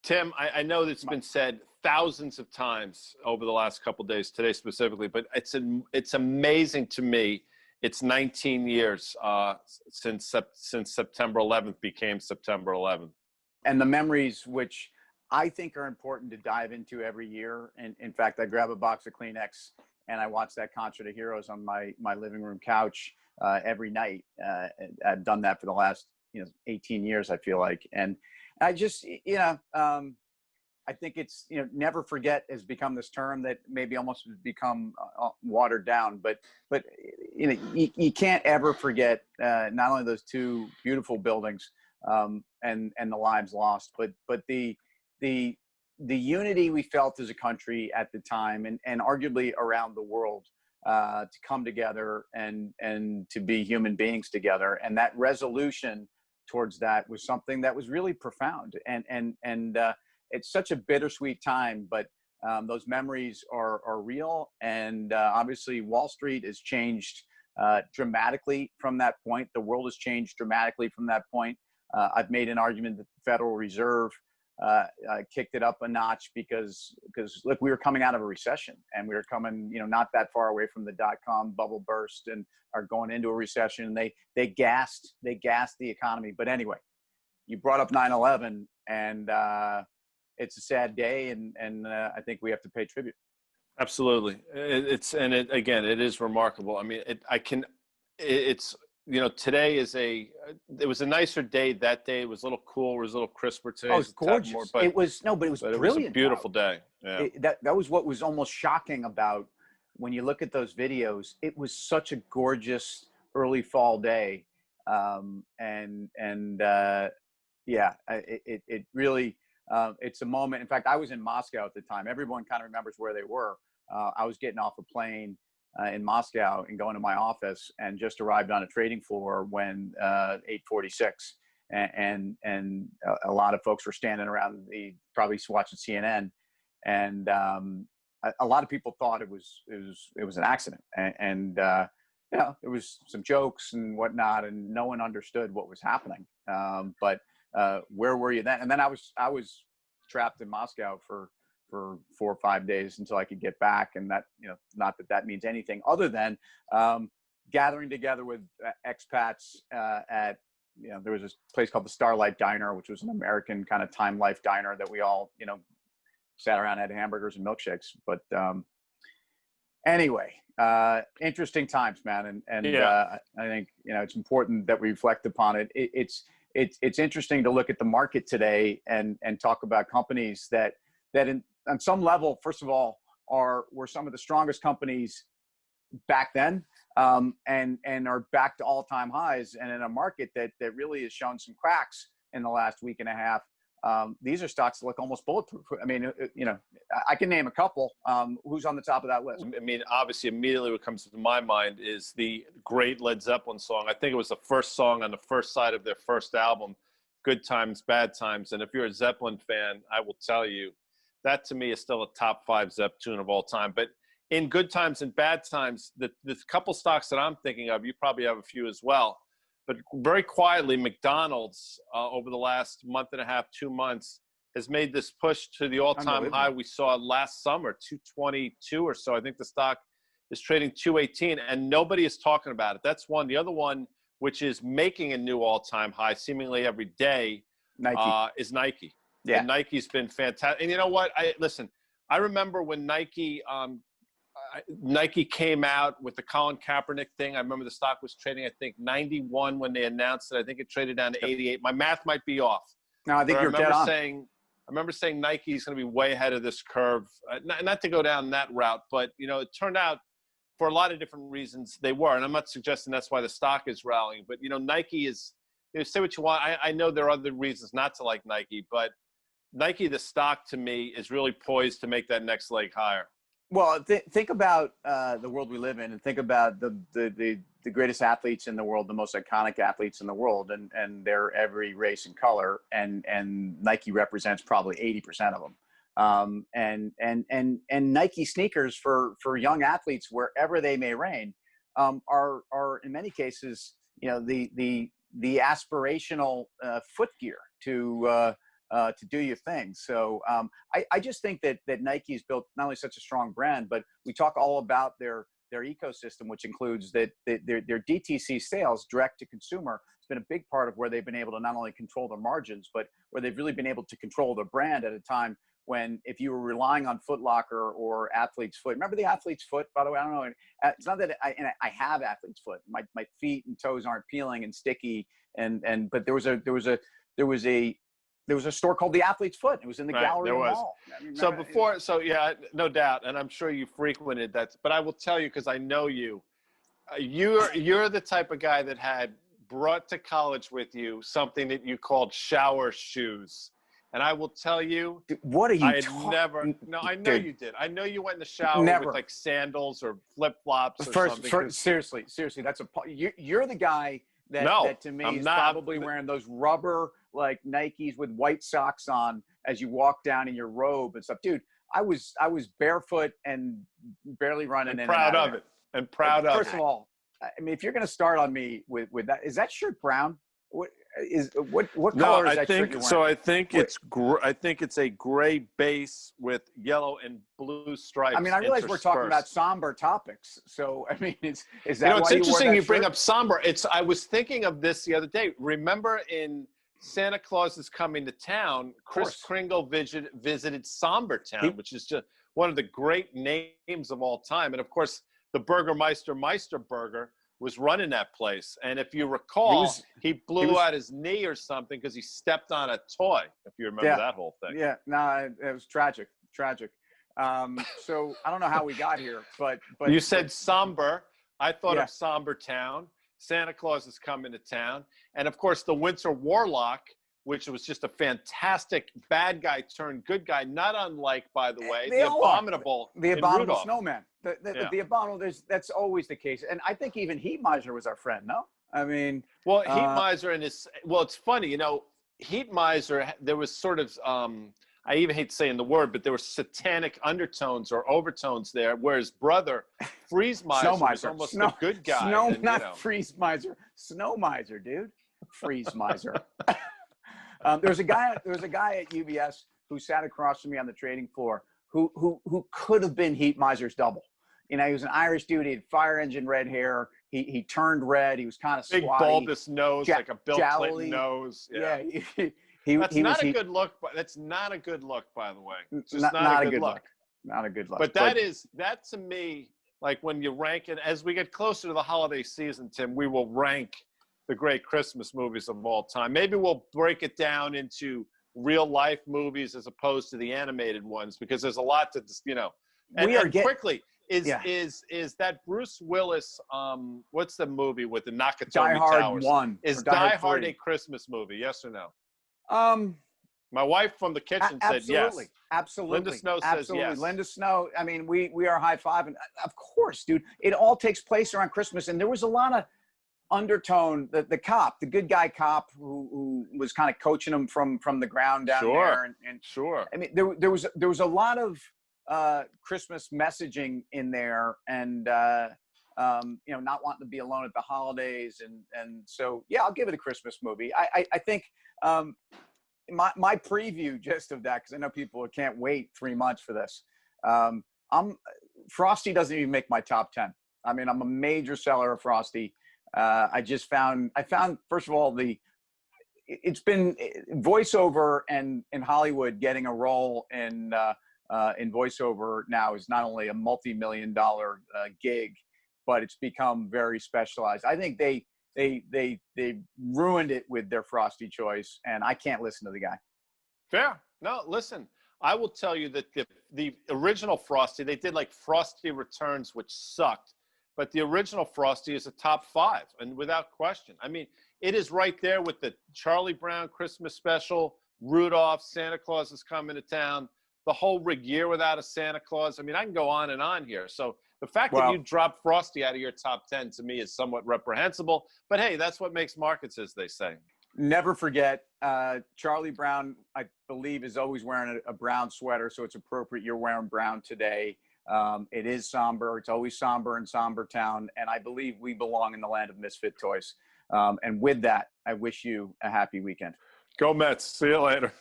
Tim, I know that's been said thousands of times over the last couple of days, today specifically, but it's amazing to me. It's 19 years since September 11th became September 11th. And the memories, which I think are important to dive into every year. And in fact, I grab a box of Kleenex and I watch that Concert of Heroes on my living room couch every night. I've done that for the last 18 years, I feel like. And I just, I think it's, never forget has become this term that maybe almost has become watered down, but you can't ever forget not only those two beautiful buildings and the lives lost, but the unity we felt as a country at the time and arguably around the world to come together and to be human beings together. And that resolution towards that was something that was really profound. And it's such a bittersweet time, but those memories are real. And obviously Wall Street has changed dramatically from that point. The world has changed dramatically from that point. I've made an argument that the Federal Reserve kicked it up a notch because look, we were coming out of a recession and we were coming, not that far away from the dot-com bubble burst and are going into a recession. They gassed the economy. But anyway, you brought up 9/11 and it's a sad day and I think we have to pay tribute. Absolutely. It is remarkable. I mean, today it was a nicer day that day. It was a little cool. It was a little crisper today. Oh, it was gorgeous. But it was brilliant. It was a beautiful day. Yeah. That was what was almost shocking about when you look at those videos. It was such a gorgeous early fall day. It really, it's a moment. In fact, I was in Moscow at the time. Everyone kind of remembers where they were. I was getting off a plane in Moscow and going to my office and just arrived on a trading floor when 8:46 and a lot of folks were standing around probably watching CNN and a lot of people thought it was an accident and there was some jokes and whatnot and no one understood what was happening. But where were you then? And then I was trapped in Moscow for 4 or 5 days until I could get back. And that, not that means anything other than gathering together with expats at, there was this place called the Starlight Diner, which was an American kind of Time Life diner that we all, sat around, had hamburgers and milkshakes. But anyway, interesting times, man. And I think, it's important that we reflect upon it. It's interesting to look at the market today and talk about companies that on some level, first of all, were some of the strongest companies back then, and are back to all-time highs. And in a market that really has shown some cracks in the last week and a half, these are stocks that look almost bulletproof. I mean, I can name a couple. Who's on the top of that list? I mean, obviously, immediately what comes to my mind is the great Led Zeppelin song. I think it was the first song on the first side of their first album, Good Times, Bad Times. And if you're a Zeppelin fan, I will tell you, that to me is still a top 5 Zepp tune of all time. But in good times and bad times, the couple stocks that I'm thinking of, you probably have a few as well. But very quietly, McDonald's over the last month and a half, 2 months, has made this push to the all-time high we saw last summer, 222 or so. I think the stock is trading 218, and nobody is talking about it. That's one. The other one, which is making a new all-time high seemingly every day, is Nike. Yeah. And Nike's been fantastic. And you know what? I remember when Nike came out with the Colin Kaepernick thing. I remember the stock was trading, I think, 91 when they announced it. I think it traded down to 88. My math might be off. No, I think you're dead on. I remember saying Nike's going to be way ahead of this curve. Not to go down that route, but, it turned out for a lot of different reasons they were. And I'm not suggesting that's why the stock is rallying. But, Nike is, say what you want. I know there are other reasons not to like Nike, but Nike, the stock to me, is really poised to make that next leg higher. Well, think about the world we live in, and think about the greatest athletes in the world, the most iconic athletes in the world, and they're every race and color, and Nike represents probably 80% of them. And Nike sneakers for young athletes, wherever they may reign, are in many cases, the aspirational foot gear to to do your thing. So I just think that Nike's built not only such a strong brand, but we talk all about their ecosystem, which includes that their DTC sales, direct to consumer, has been a big part of where they've been able to not only control their margins, but where they've really been able to control their brand at a time when, if you were relying on Foot Locker or Athlete's Foot, remember the Athlete's Foot, by the way? I don't know. It's not that I have Athlete's Foot. My feet and toes aren't peeling and sticky. But there was a store called the Athlete's Foot. It was in the Galleria Mall. So yeah, no doubt. And I'm sure you frequented that, but I will tell you, cause I know you, you're the type of guy that had brought to college with you something that you called shower shoes. And I will tell you, dude, what are you I know you did. I know you went in the shower with like sandals or flip flops or something. Seriously, you're the guy that to me is probably wearing those rubber like Nikes with white socks on as you walk down in your robe and stuff. Dude, I was barefoot and barely running in and proud out of it. And proud of it. First of all, I mean, if you're going to start on me with that, is that shirt brown? What color is that shirt you're wearing? So I think it's a gray base with yellow and blue stripes. I mean, I realize we're talking about somber topics. So I mean, is that it's interesting you bring up somber. I was thinking of this the other day. Remember in Santa Claus is Coming to Town, Kris Kringle visited Somber Town, which is just one of the great names of all time. And of course, the Burgermeister Burger was running that place. And if you recall, he blew out his knee or something because he stepped on a toy, if you remember that whole thing. Yeah, no, it was tragic. So I don't know how we got here, but you said somber. I thought of Somber Town. Santa Claus is Coming to Town. And of course, the Winter Warlock, which was just a fantastic bad guy turned good guy, not unlike, by the way, the Abominable Snowman. The Abominable, that's always the case. And I think even Heat Miser was our friend, no? I mean... Well, Heat Miser and his... Well, it's funny, Heat Miser, there was sort of... I even hate saying the word, but there were satanic undertones or overtones there, whereas brother, Freeze Miser, was almost the good guy. Freeze Miser. Snow Miser, dude. Freeze Miser. There was a guy at UBS who sat across from me on the trading floor who could have been Heat Miser's double. He was an Irish dude. He had fire engine red hair. He turned red. He was kind of squatty. Big bulbous nose, like a Bill Clinton nose. Yeah. That's not a good look, by the way. It's just not a good look. Not a good look. But that to me, like when you rank it, as we get closer to the holiday season, Tim, we will rank the great Christmas movies of all time. Maybe we'll break it down into real life movies as opposed to the animated ones, because there's a lot to, quickly. Is that Bruce Willis? What's the movie with the Nakatomi Die Hard Towers? 1. Is Die Hard a Christmas movie? Yes or no? My wife from the kitchen said yes. Absolutely. Linda Snow says yes. Linda Snow. I mean, we are high-fiving. Of course, dude. It all takes place around Christmas, and there was a lot of undertone. The cop, the good guy cop, who was kind of coaching him from the ground down there. And sure. I mean, there was a lot of Christmas messaging in there, and not wanting to be alone at the holidays, and so I'll give it a Christmas movie. I think my preview just of that, because I know people can't wait 3 months for this. Frosty doesn't even make my top 10. I mean, I'm a major seller of Frosty. I found first of all it's been voiceover and in Hollywood getting a role in voiceover now is not only a multi-million-dollar gig, but it's become very specialized. I think they ruined it with their Frosty choice, and I can't listen to the guy. Fair. No, listen, I will tell you that the original Frosty, they did like Frosty Returns, which sucked, but the original Frosty is a top 5, and without question. I mean, it is right there with the Charlie Brown Christmas special, Rudolph, Santa Claus is Coming to Town, the whole Year Without a Santa Claus. I mean, I can go on and on here. So the fact that you dropped Frosty out of your top 10 to me is somewhat reprehensible. But hey, that's what makes markets, as they say. Never forget, Charlie Brown, I believe, is always wearing a brown sweater, so it's appropriate you're wearing brown today. It is somber. It's always somber in Somber Town, and I believe we belong in the land of misfit toys. And with that, I wish you a happy weekend. Go Mets. See you later.